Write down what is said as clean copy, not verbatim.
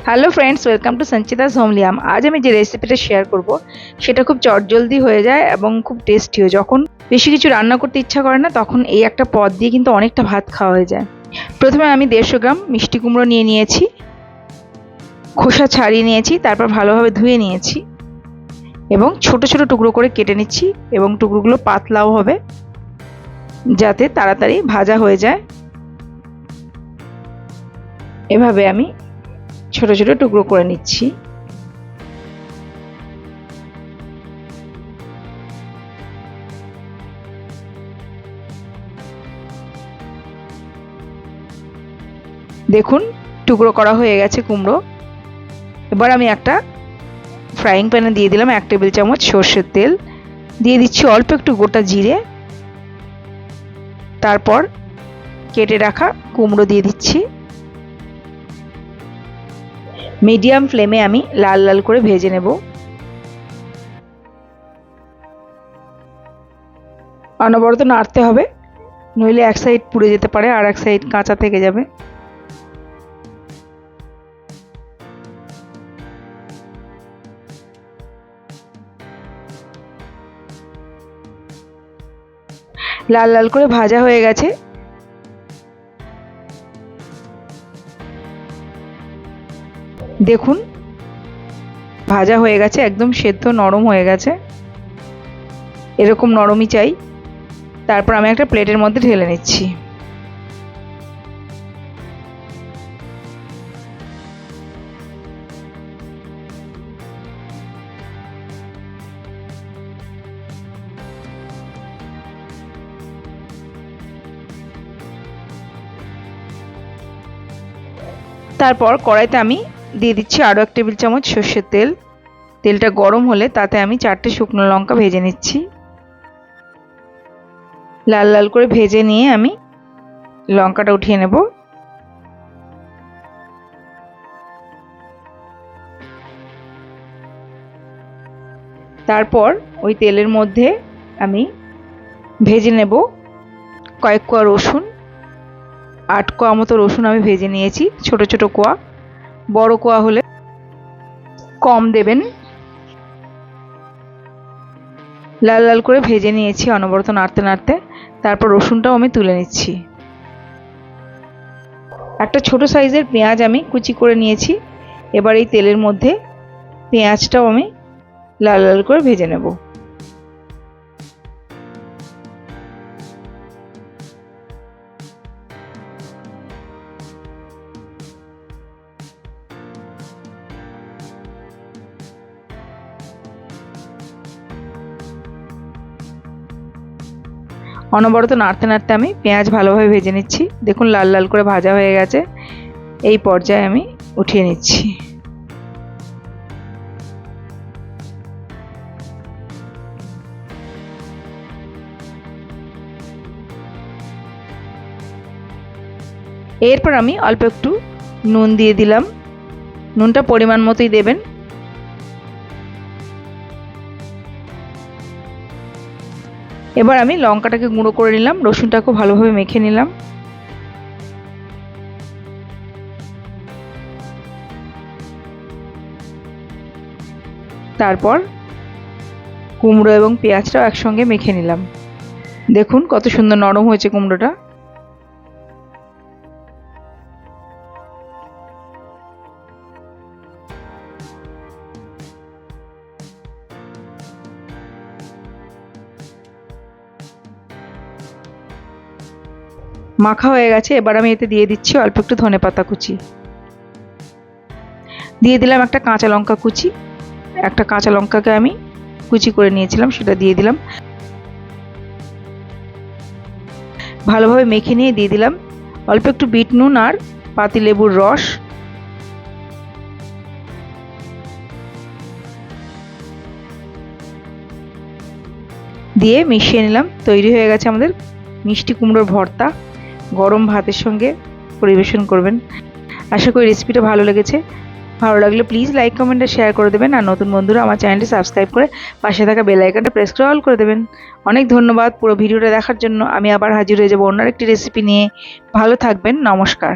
Hello friends, welcome to Sanchita's Homelium. আজ আমি যে রেসিপিটা শেয়ার করব সেটা খুব চটজলদি হয়ে যায় এবং খুব টেস্টিও। যখন বেশি কিছু রান্না করতে ইচ্ছা করে না, তখন এই একটা পদ দিয়ে কিন্তু অনেকটা ভাত খাওয়া হয়ে যায়। প্রথমে আমি 150 গ্রাম মিষ্টি কুমড়ো নিয়ে নিয়েছি, খোসা ছাড়িয়ে নিয়েছি, তারপর ভালোভাবে ধুয়ে নিয়েছি এবং ছোট ছোট টুকরো করে কেটে নিচ্ছি এবং টুকরোগুলো পাতলাও হবে যাতে তাড়াতাড়ি ভাজা হয়ে যায়। এভাবে আমি ছোট ছোট টুকরো করে নিচ্ছি। দেখুন, টুকরো করা হয়ে গেছে কুমড়ো। এবার আমি একটা ফ্রাইং প্যানে দিয়ে দিলাম 1 টেবিল চামচ সর্ষের তেল, দিয়ে দিচ্ছি অল্প একটু গোটা জিরে, তারপর কেটে রাখা কুমড়ো দিয়ে দিচ্ছি। মিডিয়াম ফ্লেমে আমি লাল লাল করে ভেজে নেব। অনবরত নাড়তে হবে, নইলে এক সাইড পুড়ে যেতে পারে আর এক সাইড কাঁচা থেকে যাবে। লাল লাল করে ভাজা হয়ে গেছে। দেখুন, ভাজা হয়ে গেছে, একদম সেদ্ধ নরম হয়ে গেছে। এরকম নরমই চাই। তারপর আমি একটা প্লেটের মধ্যে ঢেলে নিচ্ছি। তারপর কড়াইতে আমি দিয়ে দিচ্ছি আরও 1 টেবিল চামচ সর্ষের তেল। তেলটা গরম হলে তাতে আমি 4টে শুকনো লঙ্কা ভেজে নিচ্ছি। লাল লাল করে ভেজে নিয়ে আমি লঙ্কাটা উঠিয়ে নেব। তারপর ওই তেলের মধ্যে আমি ভেজে নেব কয়েক কোয়া রসুন। 8 কোয়া মতো রসুন আমি ভেজে নিয়েছি, ছোট ছোট কোয়া। বড় কোয়া হলে কম দেবেন। লাল লাল করে ভেজে নিয়েছি অনবরত নাড়তে নাড়তে। তারপর রসুনটাও আমি তুলে নিচ্ছি। একটা ছোট সাইজের পেঁয়াজ আমি কুচি করে নিয়েছি। এবার এই তেলের মধ্যে পেঁয়াজটাও আমি লাল লাল করে ভেজে নেব। অনবরত নাড়তে নাড়তে আমি পেঁয়াজ ভালোভাবে ভেজে নিচ্ছি। দেখুন, লাল লাল করে ভাজা হয়ে গেছে। এই পর্যায়ে আমি উঠিয়ে নিচ্ছি। এরপর আমি অল্প একটু নুন দিয়ে দিলাম। নুনটা পরিমাণ মতোই দেবেন। এবার আমি লঙ্কাটাকে গুঁড়ো করে নিলাম, রসুনটাকে ভালোভাবে মেখে নিলাম। তারপর কুমড়ো এবং পেঁয়াজটাও একসঙ্গে মেখে নিলাম। দেখুন কত সুন্দর নরম হয়েছে কুমড়োটা। মাখা হয়ে গেছে। এবার আমি এতে দিয়ে দিচ্ছি অল্প একটু ধনেপাতা কুচি, দিয়ে দিলাম একটা কাঁচা লঙ্কা কুচি। একটা কাঁচা লঙ্কাকে আমি কুচি করে নিয়েছিলাম, সেটা দিয়ে দিলাম। ভালোভাবে মেখে নিয়ে দিয়ে দিলাম অল্প একটু বিট নুন আর পাতিলেবুর রস। দিয়ে মিশিয়ে নিলাম। তৈরি হয়ে গেছে আমাদের মিষ্টি কুমড়োর ভর্তা। গরম ভাতের সঙ্গে পরিবেশন করবেন। আশা করি রেসিপিটা ভালো লেগেছে। ভালো লাগলে প্লিজ লাইক, কমেন্ট আর শেয়ার করে দেবেন। আর নতুন বন্ধুরা আমার চ্যানেলটি সাবস্ক্রাইব করে পাশে থাকা বেল আইকনটা প্রেস করে অল করে দেবেন। অনেক ধন্যবাদ পুরো ভিডিওটা দেখার জন্য। আমি আবার হাজির হয়ে যাব অন্য একটি রেসিপি নিয়ে। ভালো থাকবেন। নমস্কার।